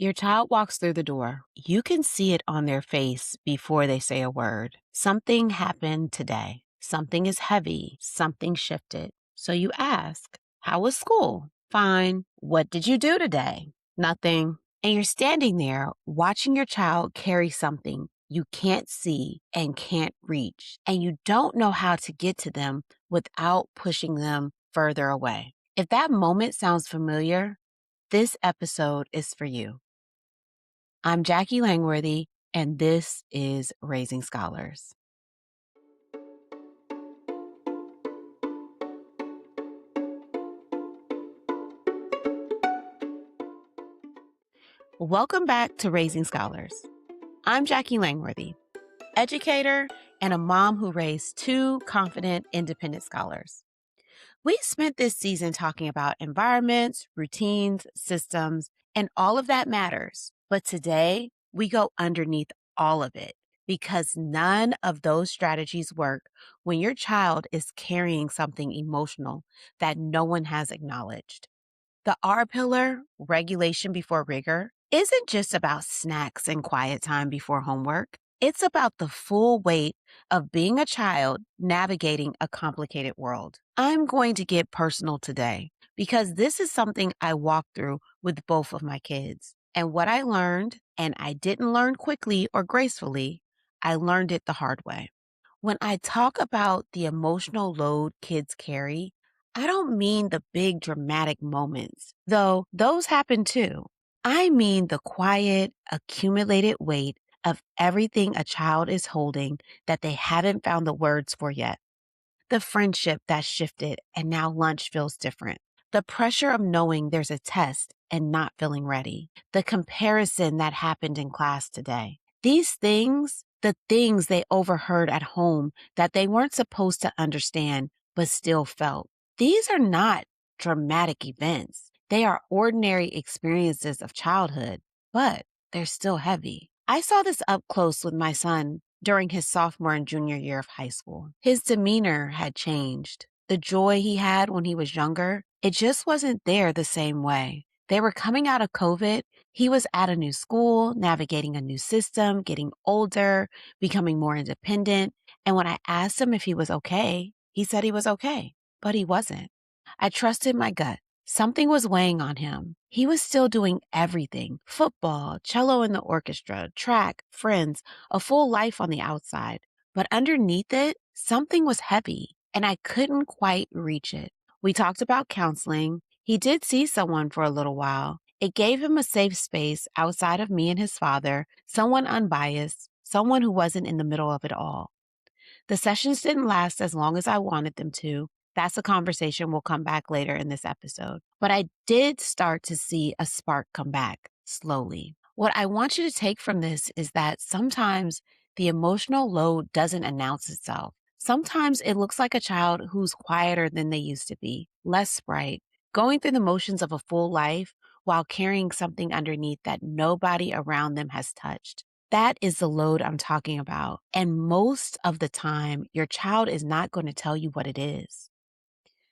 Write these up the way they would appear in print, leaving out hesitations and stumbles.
Your child walks through the door. You can see it on their face before they say a word. Something happened today. Something is heavy. Something shifted. So you ask, how was school? Fine. What did you do today? Nothing. And you're standing there watching your child carry something you can't see and can't reach. And you don't know how to get to them without pushing them further away. If that moment sounds familiar, this episode is for you. I'm Jacquie Langworthy, and this is Raising Scholars. Welcome back to Raising Scholars. I'm Jacquie Langworthy, educator and a mom who raised two confident, independent scholars. We spent this season talking about environments, routines, systems, and all of that matters. But today, we go underneath all of it because none of those strategies work when your child is carrying something emotional that no one has acknowledged. The R pillar, regulation before rigor, isn't just about snacks and quiet time before homework. It's about the full weight of being a child navigating a complicated world. I'm going to get personal today because this is something I walked through with both of my kids. And what I learned, and I didn't learn quickly or gracefully, I learned it the hard way. When I talk about the emotional load kids carry, I don't mean the big dramatic moments, though those happen too. I mean the quiet, accumulated weight of everything a child is holding that they haven't found the words for yet. The friendship that shifted and now lunch feels different. The pressure of knowing there's a test and not feeling ready. The comparison that happened in class today. These things, the things they overheard at home that they weren't supposed to understand but still felt. These are not dramatic events. They are ordinary experiences of childhood, but they're still heavy. I saw this up close with my son during his sophomore and junior year of high school. His demeanor had changed. The joy he had when he was younger, it just wasn't there the same way. They were coming out of COVID. He was at a new school, navigating a new system, getting older, becoming more independent. And when I asked him if he was okay, he said he was okay, but he wasn't. I trusted my gut. Something was weighing on him. He was still doing everything: football, cello in the orchestra, track, friends, a full life on the outside. But underneath it, something was heavy, and I couldn't quite reach it. We talked about counseling. He did see someone for a little while. It gave him a safe space outside of me and his father, someone unbiased, someone who wasn't in the middle of it all. The sessions didn't last as long as I wanted them to. That's a conversation we'll come back later in this episode. But I did start to see a spark come back slowly. What I want you to take from this is that sometimes the emotional load doesn't announce itself. Sometimes it looks like a child who's quieter than they used to be, less bright, going through the motions of a full life while carrying something underneath that nobody around them has touched. That is the load I'm talking about. And most of the time, your child is not going to tell you what it is.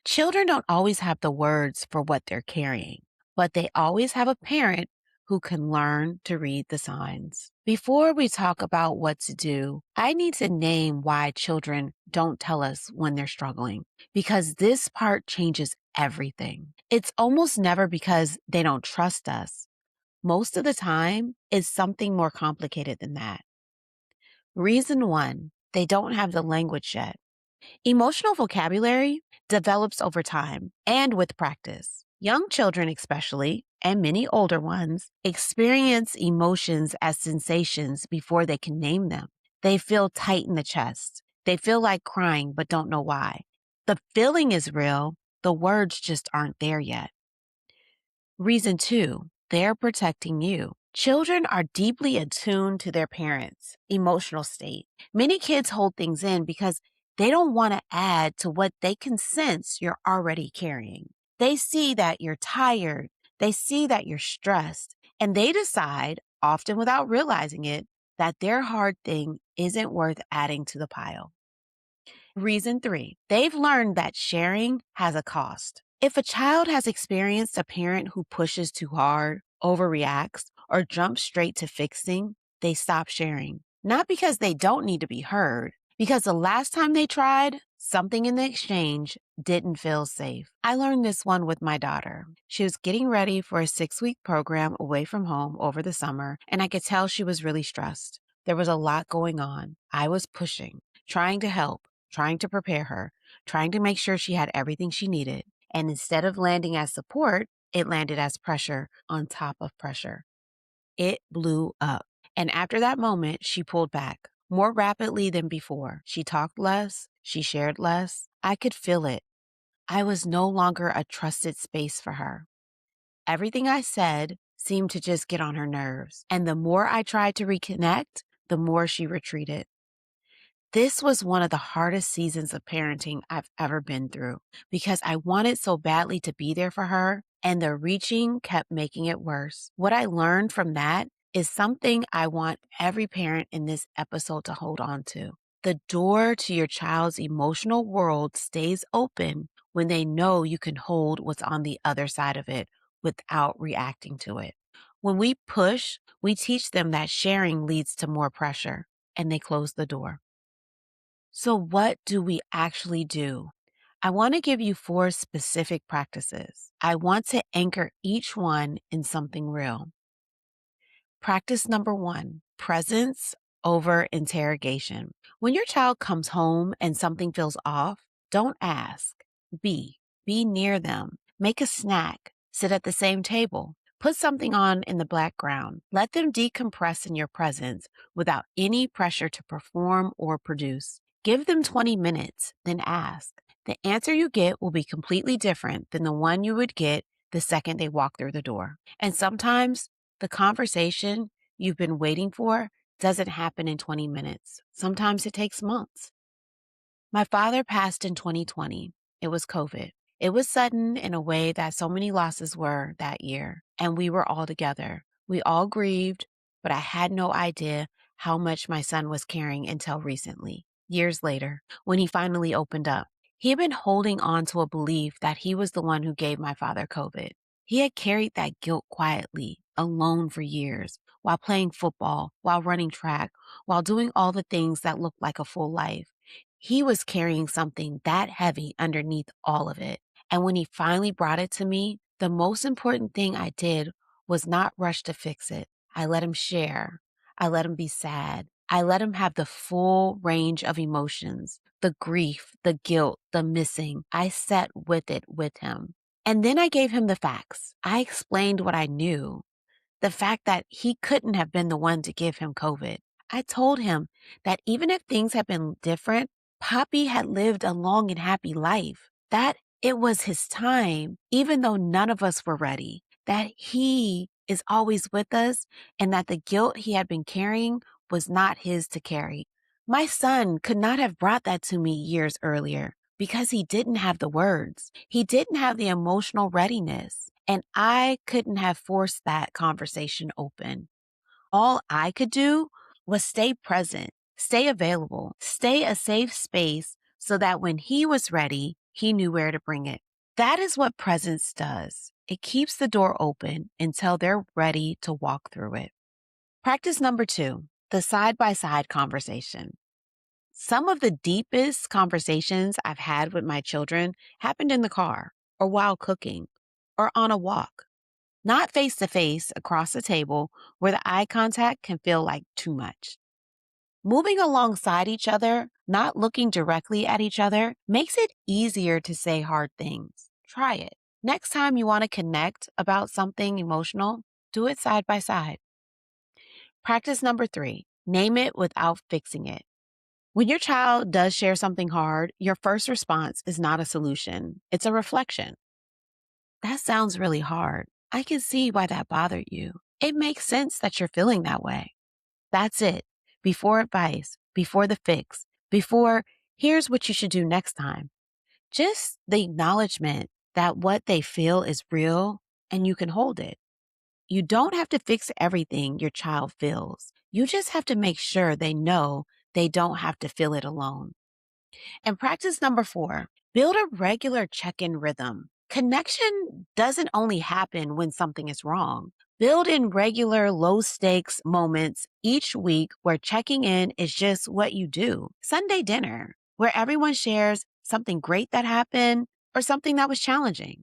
Children don't always have the words for what they're carrying, but they always have a parent who can learn to read the signs. Before we talk about what to do, I need to name why children don't tell us when they're struggling, because this part changes everything. It's almost never because they don't trust us. Most of the time, it's something more complicated than that. Reason one, they don't have the language yet. Emotional vocabulary develops over time and with practice. Young children, especially, and many older ones, experience emotions as sensations before they can name them. They feel tight in the chest. They feel like crying, but don't know why. The feeling is real. The words just aren't there yet. Reason two, they're protecting you. Children are deeply attuned to their parents' emotional state. Many kids hold things in because they don't want to add to what they can sense you're already carrying. They see that you're tired. They see that you're stressed, and they decide, often without realizing it, that their hard thing isn't worth adding to the pile. Reason three, they've learned that sharing has a cost. If a child has experienced a parent who pushes too hard, overreacts, or jump straight to fixing, they stop sharing. Not because they don't need to be heard, because the last time they tried, something in the exchange didn't feel safe. I learned this one with my daughter. She was getting ready for a 6-week program away from home over the summer, and I could tell she was really stressed. There was a lot going on. I was pushing, trying to help, trying to prepare her, trying to make sure she had everything she needed. And instead of landing as support, it landed as pressure on top of pressure. It blew up. And after that moment, she pulled back more rapidly than before. She talked less. She shared less. I could feel it. I was no longer a trusted space for her. Everything I said seemed to just get on her nerves. And the more I tried to reconnect, the more she retreated. This was one of the hardest seasons of parenting I've ever been through because I wanted so badly to be there for her, and the reaching kept making it worse. What I learned from that is something I want every parent in this episode to hold on to. The door to your child's emotional world stays open when they know you can hold what's on the other side of it without reacting to it. When we push, we teach them that sharing leads to more pressure, and they close the door. So, what do we actually do? I want to give you 4 specific practices. I want to anchor each one in something real. Practice number 1, presence over interrogation. When your child comes home and something feels off, don't ask. Be. Be near them. Make a snack. Sit at the same table. Put something on in the background. Let them decompress in your presence without any pressure to perform or produce. Give them 20 minutes, then ask. The answer you get will be completely different than the one you would get the second they walk through the door. And sometimes the conversation you've been waiting for doesn't happen in 20 minutes. Sometimes it takes months. My father passed in 2020. It was COVID. It was sudden in a way that so many losses were that year, and we were all together. We all grieved, but I had no idea how much my son was carrying until recently, years later, when he finally opened up. He had been holding on to a belief that he was the one who gave my father COVID. He had carried that guilt quietly, alone for years, while playing football, while running track, while doing all the things that looked like a full life. He was carrying something that heavy underneath all of it. And when he finally brought it to me, the most important thing I did was not rush to fix it. I let him share. I let him be sad. I let him have the full range of emotions, the grief, the guilt, the missing. I sat with it with him. And then I gave him the facts. I explained what I knew. The fact that he couldn't have been the one to give him COVID. I told him that even if things had been different, Poppy had lived a long and happy life, that it was his time, even though none of us were ready, that he is always with us, and that the guilt he had been carrying was not his to carry. My son could not have brought that to me years earlier because he didn't have the words. He didn't have the emotional readiness, and I couldn't have forced that conversation open. All I could do was stay present, stay available, stay a safe space so that when he was ready, he knew where to bring it. That is what presence does. It keeps the door open until they're ready to walk through it. Practice number 2, the side-by-side conversation. Some of the deepest conversations I've had with my children happened in the car or while cooking or on a walk. Not face to face across the table where the eye contact can feel like too much. Moving alongside each other, not looking directly at each other, makes it easier to say hard things. Try it. Next time you want to connect about something emotional, do it side by side. Practice number 3, name it without fixing it. When your child does share something hard, your first response is not a solution. It's a reflection. That sounds really hard. I can see why that bothered you. It makes sense that you're feeling that way. That's it. Before advice, before the fix, before here's what you should do next time. Just the acknowledgement that what they feel is real and you can hold it. You don't have to fix everything your child feels. You just have to make sure they know they don't have to feel it alone. And practice number 4, build a regular check-in rhythm. Connection doesn't only happen when something is wrong. Build in regular low stakes moments each week where checking in is just what you do. Sunday dinner, where everyone shares something great that happened or something that was challenging.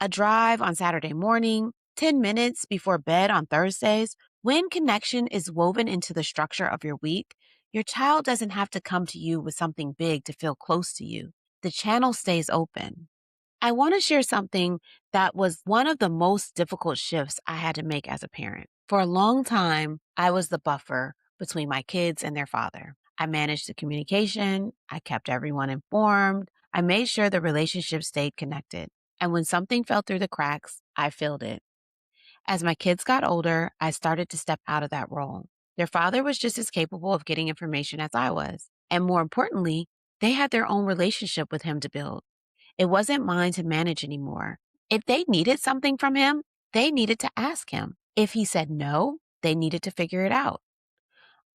A drive on Saturday morning, 10 minutes before bed on Thursdays. When connection is woven into the structure of your week, your child doesn't have to come to you with something big to feel close to you. The channel stays open. I want to share something that was one of the most difficult shifts I had to make as a parent. For a long time, I was the buffer between my kids and their father. I managed the communication, I kept everyone informed, I made sure the relationship stayed connected. And when something fell through the cracks, I filled it. As my kids got older, I started to step out of that role. Their father was just as capable of getting information as I was. And more importantly, they had their own relationship with him to build. It wasn't mine to manage anymore. If they needed something from him, they needed to ask him. If he said no, they needed to figure it out.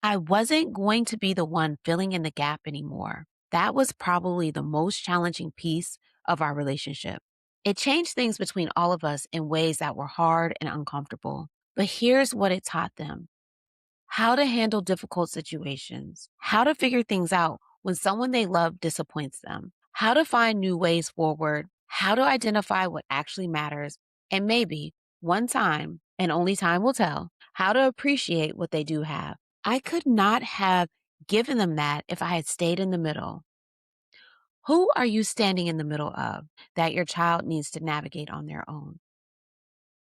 I wasn't going to be the one filling in the gap anymore. That was probably the most challenging piece of our relationship. It changed things between all of us in ways that were hard and uncomfortable. But here's what it taught them: how to handle difficult situations, how to figure things out when someone they love disappoints them, how to find new ways forward, how to identify what actually matters, and maybe one time, and only time will tell, how to appreciate what they do have. I could not have given them that if I had stayed in the middle. Who are you standing in the middle of that your child needs to navigate on their own?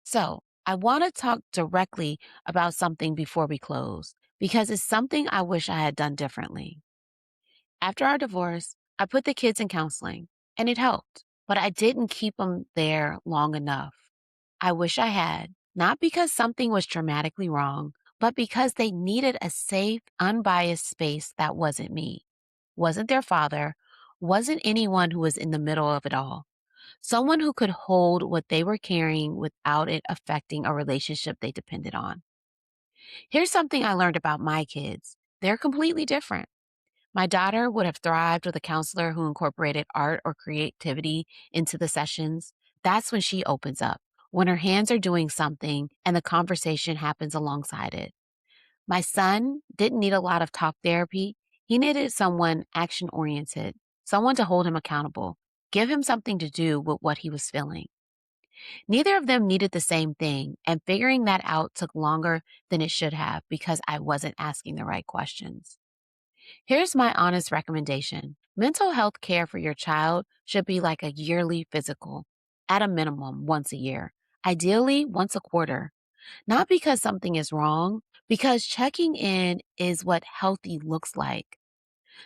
So, I want to talk directly about something before we close because it's something I wish I had done differently. After our divorce, I put the kids in counseling and it helped, but I didn't keep them there long enough. I wish I had, not because something was dramatically wrong, but because they needed a safe, unbiased space that wasn't me, wasn't their father, wasn't anyone who was in the middle of it all. Someone who could hold what they were carrying without it affecting a relationship they depended on. Here's something I learned about my kids: they're completely different. My daughter would have thrived with a counselor who incorporated art or creativity into the sessions. That's when she opens up, when her hands are doing something and the conversation happens alongside it. My son didn't need a lot of talk therapy. He needed someone action oriented, someone to hold him accountable, give him something to do with what he was feeling. Neither of them needed the same thing, and figuring that out took longer than it should have because I wasn't asking the right questions. Here's my honest recommendation: mental health care for your child should be like a yearly physical, at a minimum once a year, ideally once a quarter. Not because something is wrong, because checking in is what healthy looks like.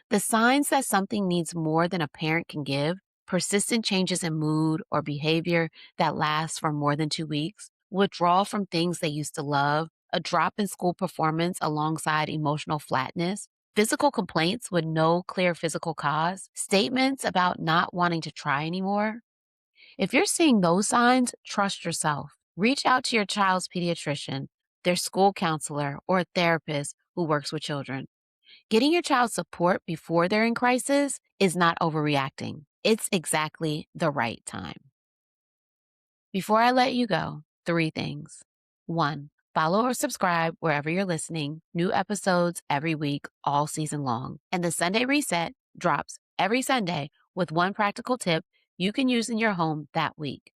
The signs that something needs more than a parent can give: persistent changes in mood or behavior that last for more than 2 weeks, withdrawal from things they used to love, a drop in school performance alongside emotional flatness, physical complaints with no clear physical cause, statements about not wanting to try anymore. If you're seeing those signs, trust yourself. Reach out to your child's pediatrician, their school counselor, or a therapist who works with children. Getting your child support before they're in crisis is not overreacting. It's exactly the right time. Before I let you go, 3 things. 1, follow or subscribe wherever you're listening. New episodes every week, all season long. And the Sunday Reset drops every Sunday with one practical tip you can use in your home that week.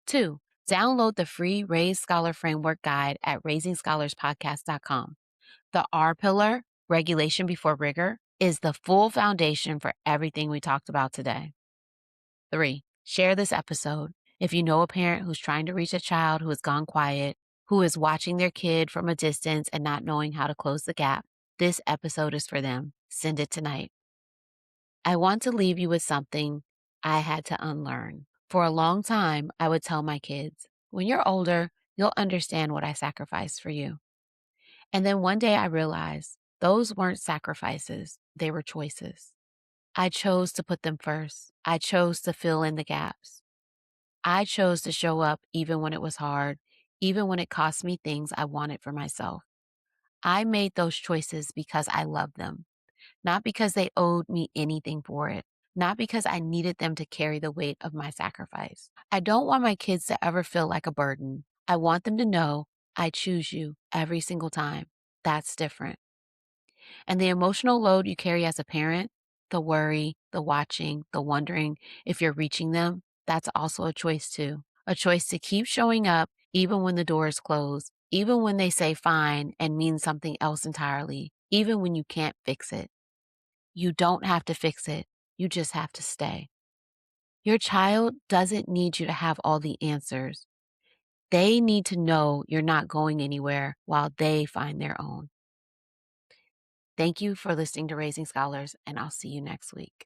2, download the free Raise Scholar Framework Guide at raisingscholarsPodcast.com. The R pillar, regulation before rigor, is the full foundation for everything we talked about today. 3, share this episode. If you know a parent who's trying to reach a child who has gone quiet, who is watching their kid from a distance and not knowing how to close the gap, this episode is for them. Send it tonight. I want to leave you with something I had to unlearn. For a long time, I would tell my kids, when you're older, you'll understand what I sacrificed for you. And then one day I realized those weren't sacrifices, they were choices. I chose to put them first. I chose to fill in the gaps. I chose to show up even when it was hard, even when it cost me things I wanted for myself. I made those choices because I loved them, not because they owed me anything for it, not because I needed them to carry the weight of my sacrifice. I don't want my kids to ever feel like a burden. I want them to know I choose you every single time. That's different. And the emotional load you carry as a parent, the worry, the watching, the wondering if you're reaching them, that's also a choice too. A choice to keep showing up even when the door is closed, even when they say fine and mean something else entirely, even when you can't fix it. You don't have to fix it. You just have to stay. Your child doesn't need you to have all the answers. They need to know you're not going anywhere while they find their own. Thank you for listening to Raising Scholars, and I'll see you next week.